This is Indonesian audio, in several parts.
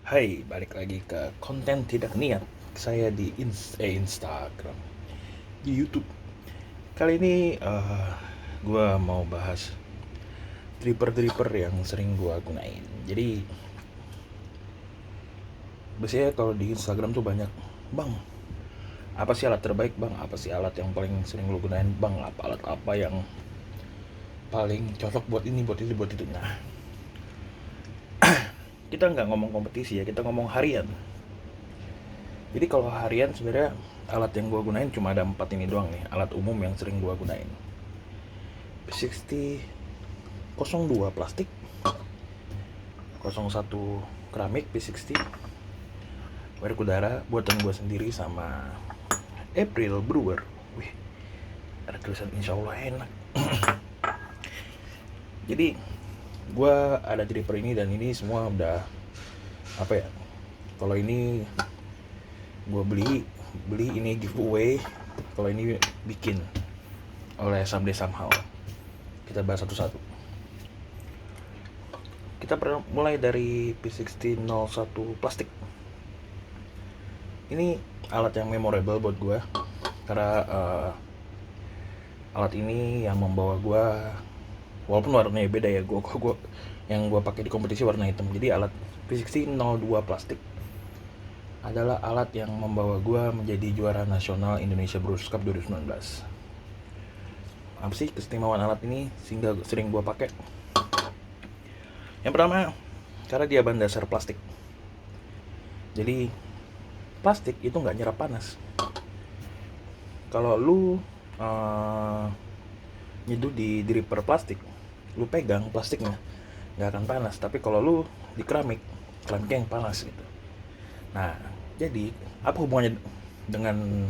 Hai, balik lagi ke konten tidak niat saya di Instagram, di YouTube. Kali ini gue mau bahas dripper yang sering gue gunain. Jadi biasanya kalau di Instagram tuh banyak, bang, apa sih alat terbaik bang? Apa sih alat yang paling sering lo gunain bang? Apa alat apa yang paling cocok buat ini, buat itu, buat itu? Nah, kita nggak ngomong kompetisi ya, kita ngomong harian. Jadi kalau harian sebenarnya alat yang gue gunain cuma ada 4 ini doang nih, alat umum yang sering gue gunain. P60 02 plastik, 01 keramik P60, merek udara buatan gue sendiri sama April Brewer. Wih, ada tulisan insya Allah enak. Jadi gue ada dripper ini dan ini semua udah apa ya, kalau ini gue beli ini giveaway, kalau ini bikin oleh Someday Somehow. Kita bahas satu-satu. Kita mulai dari P6001 plastik. Ini alat yang memorable buat gue karena alat ini yang membawa gue, walaupun warnanya beda ya, gue yang gue pakai di kompetisi warna hitam. Jadi alat P6002 plastik adalah alat yang membawa gue menjadi juara nasional Indonesia Brewers Cup 2019. Apa sih keistimewaan alat ini sehingga sering gue pakai? Yang pertama, karena dia bahan dasar plastik. Jadi plastik itu nggak nyerap panas. Kalau lu nyeduh di dripper plastik, lu pegang plastiknya nggak akan panas. Tapi kalau lu di keramiknya yang panas gitu. Nah, jadi apa hubungannya dengan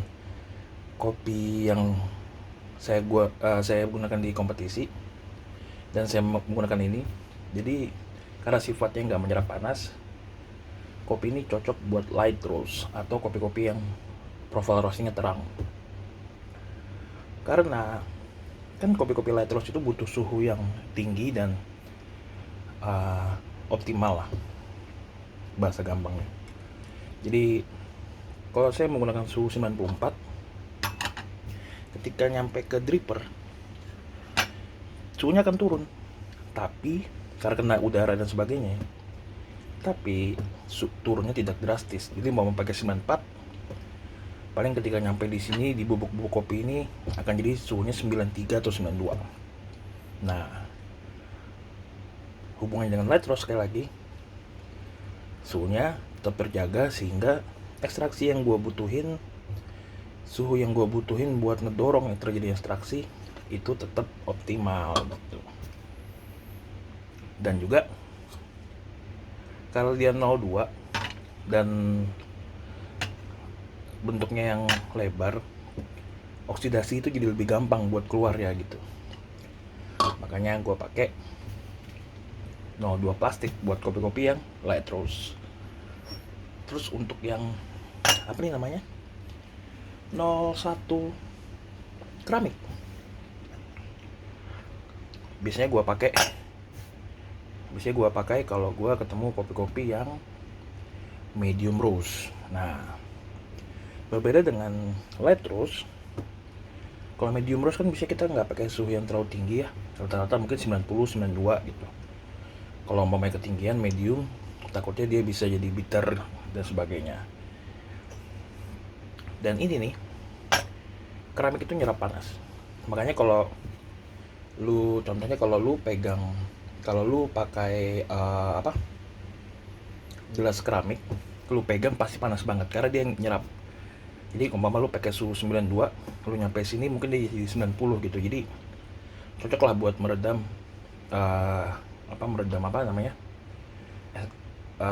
kopi yang saya gunakan di kompetisi dan saya menggunakan ini? Jadi karena sifatnya nggak menyerap panas, kopi ini cocok buat light roast atau kopi-kopi yang profile roastingnya terang. Karena kan kopi-kopi light roast itu butuh suhu yang tinggi dan optimal lah, bahasa gampangnya. Jadi kalau saya menggunakan suhu 94, ketika nyampe ke dripper suhunya akan turun, tapi karena kena udara dan sebagainya, tapi turunnya tidak drastis. Jadi mau pakai 94, paling ketika nyampe di sini di bubuk-bubuk kopi ini akan jadi suhunya 93 atau 92. Nah, hubungannya dengan light roast sekali lagi, suhunya tetap terjaga sehingga ekstraksi yang gue butuhin, suhu yang gue butuhin buat ngedorong yang terjadi ekstraksi itu tetap optimal gitu. Dan juga kalau dia 02 dan bentuknya yang lebar, oksidasi itu jadi lebih gampang buat keluar ya gitu. Makanya gue pakai 02 plastik buat kopi-kopi yang light roast. Terus untuk yang apa nih namanya, 01 keramik, biasanya gue pakai kalau gue ketemu kopi-kopi yang medium roast. Nah, berbeda dengan light roast. Kalau medium roast kan bisa kita nggak pakai suhu yang terlalu tinggi ya, rata-rata mungkin 90 92 gitu. Kalau mau main ketinggian medium, takutnya dia bisa jadi bitter dan sebagainya. Dan ini nih, keramik itu nyerap panas. Makanya kalau lu contohnya kalau lu pakai gelas keramik, lu pegang pasti panas banget karena dia nyerap. Jadi umpama lu pakai suhu 92, lu nyampe sini mungkin dia jadi 90 gitu. Jadi cocok lah buat meredam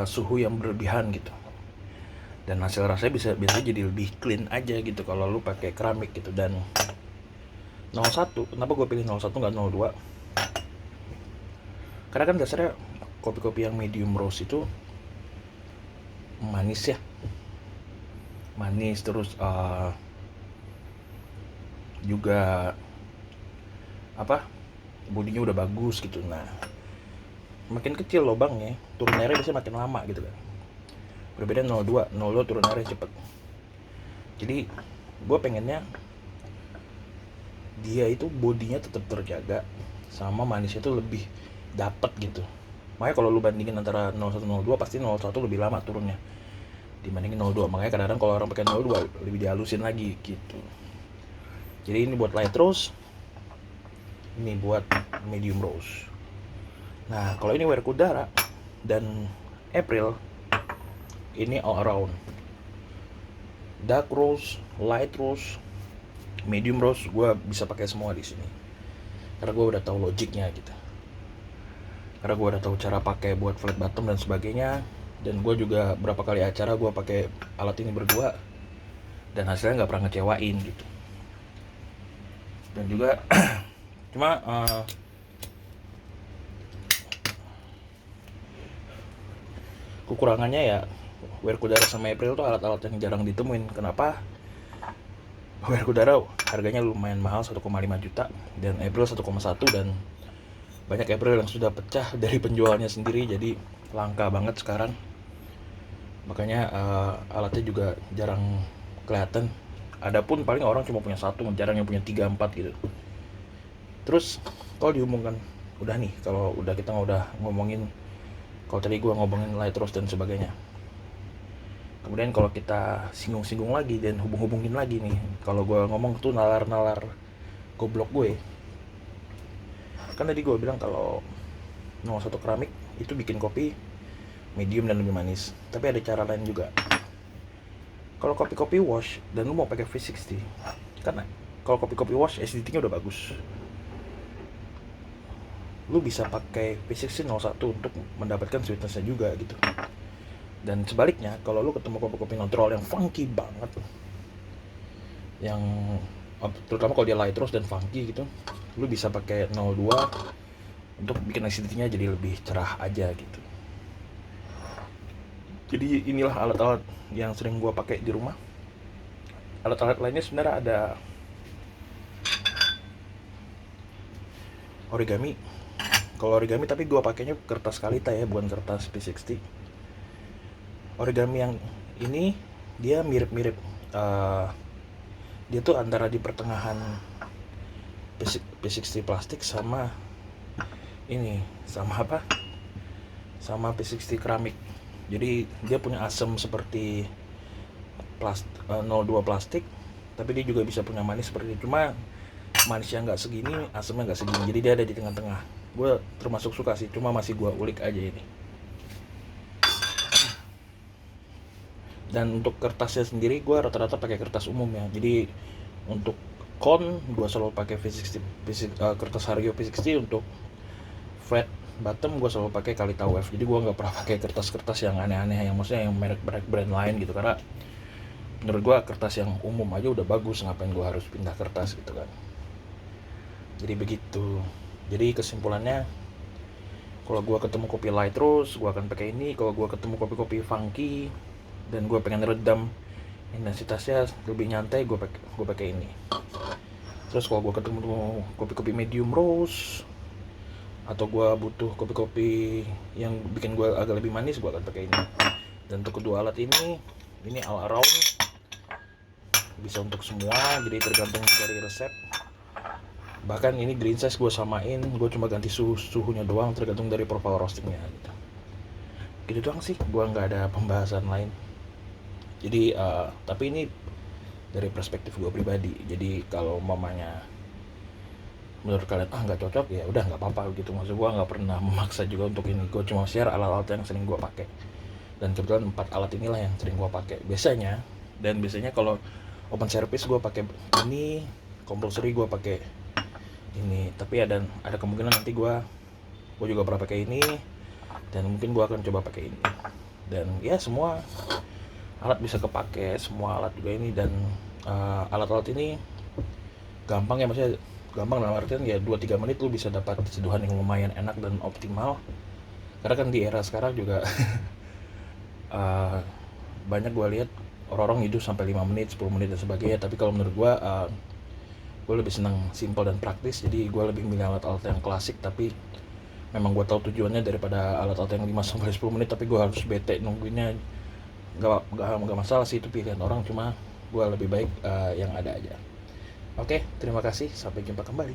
suhu yang berlebihan gitu. Dan hasil rasanya biasanya jadi lebih clean aja gitu kalau lu pakai keramik gitu. Dan 01, kenapa gue pilih 01 nggak 02? Karena kan dasarnya kopi-kopi yang medium roast itu manis ya, manis terus juga bodinya udah bagus gitu. Nah, makin kecil lubangnya, turun airnya biasanya makin lama gitu kan. berbeda 02 turun airnya cepet. Jadi gue pengennya dia itu bodinya tetap terjaga, sama manisnya itu lebih dapet gitu. Makanya kalau lu bandingin antara 01 02 pasti 01 lebih lama turunnya dibandingin 02. Makanya kadang-kadang kalau orang pakai 02 lebih dihalusin lagi gitu. Jadi ini buat light rose, ini buat medium rose. Nah kalau ini Werkudara dan April, ini all around. Dark rose, light rose, medium rose, gue bisa pakai semua di sini. Karena gue udah tahu logiknya gitu. Karena gue udah tahu cara pakai buat flat bottom dan sebagainya. Dan gue juga berapa kali acara gue pakai alat ini berdua, dan hasilnya nggak pernah ngecewain gitu. Dan juga cuma kekurangannya ya Werkudara sama April tuh alat-alat yang jarang ditemuin. Kenapa? Werkudara harganya lumayan mahal, 1,5 juta, dan April 1,1, dan banyak April yang sudah pecah dari penjualnya sendiri, jadi langka banget sekarang. Makanya alatnya juga jarang kelihatan. Adapun paling orang cuma punya satu, jarang yang punya 3, 4 gitu. Terus kalau diumumkan udah nih, kalau udah kita udah ngomongin, kalau tadi gue ngomongin light rose dan sebagainya, kemudian kalau kita singgung-singgung lagi dan hubung-hubungin lagi nih, kalau gue ngomong tuh nalar-nalar goblok gue, kan tadi gue bilang kalau 01 keramik itu bikin kopi medium dan lebih manis, tapi ada cara lain juga. Kalau kopi-kopi wash dan lu mau pakai V60, karena kalau kopi-kopi wash acidity-nya udah bagus, lu bisa pakai V60 01 untuk mendapatkan sweetness-nya juga gitu. Dan sebaliknya, kalau lu ketemu kopi-kopi natural yang funky banget, yang terutama kalau dia light roast dan funky gitu, lu bisa pakai 02 untuk bikin acidity-nya jadi lebih cerah aja gitu. Jadi inilah alat-alat yang sering gua pakai di rumah. Alat-alat lainnya sebenarnya ada origami. Kalau origami tapi gua pakainya kertas Kalita ya, bukan kertas P60. Origami yang ini dia mirip-mirip, dia tuh antara di pertengahan P60 plastik sama ini, sama apa? Sama P60 keramik. Jadi dia punya asam seperti 02 plastik, tapi dia juga bisa punya manis seperti itu. Cuma manisnya nggak segini, asamnya nggak segini. Jadi dia ada di tengah-tengah. Gue termasuk suka sih, cuma masih gue ulik aja ini. Dan untuk kertasnya sendiri gue rata-rata pakai kertas umum ya. Jadi untuk kon gue selalu pakai V60, kertas Hario V60. Untuk flat bottom gue selalu pakai Kalita Wave. Jadi gue nggak pernah pakai kertas-kertas yang aneh-aneh, yang maksudnya yang merek brand lain gitu, karena menurut gue kertas yang umum aja udah bagus, ngapain gue harus pindah kertas gitu kan. Jadi begitu. Jadi kesimpulannya, kalau gue ketemu kopi light terus gue akan pakai ini. Kalau gue ketemu kopi-kopi funky dan gue pengen redam intensitasnya lebih nyantai, gue pakai ini. Terus kalau gue ketemu kopi-kopi medium roast, atau gue butuh kopi-kopi yang bikin gue agak lebih manis, gue akan pakai ini. Dan untuk kedua alat ini all around, bisa untuk semua, jadi tergantung dari resep. Bahkan ini green size gue samain, gue cuma ganti suhunya doang, tergantung dari profile roastingnya gitu. Gitu doang sih, gue nggak ada pembahasan lain. Jadi tapi ini dari perspektif gue pribadi. Jadi kalau mamanya menurut kalian nggak cocok, ya udah nggak apa-apa gitu. Maksud gue nggak pernah memaksa juga untuk ini. Gue cuma share alat-alat yang sering gue pakai, dan kebetulan 4 alat inilah yang sering gue pakai biasanya. Dan biasanya kalau open service gue pakai ini, compulsory gue pakai ini. Tapi ada kemungkinan nanti gue juga pernah pakai ini, dan mungkin gue akan coba pakai ini. Dan ya semua alat bisa kepake, semua alat juga ini. Dan alat-alat ini gampang ya, maksudnya gampang dalam artian ya 2-3 menit lu bisa dapat seduhan yang lumayan enak dan optimal. Karena kan di era sekarang juga banyak gue lihat orang-orang hidup sampai 5 menit, 10 menit dan sebagainya. Tapi kalau menurut gue lebih senang simple dan praktis. Jadi gue lebih milih alat-alat yang klasik, tapi memang gue tahu tujuannya, daripada alat-alat yang 5-10 menit tapi gue harus bete nungguinnya Gak masalah sih, itu pilihan orang, cuma gue lebih baik yang ada aja. Oke, terima kasih, sampai jumpa kembali.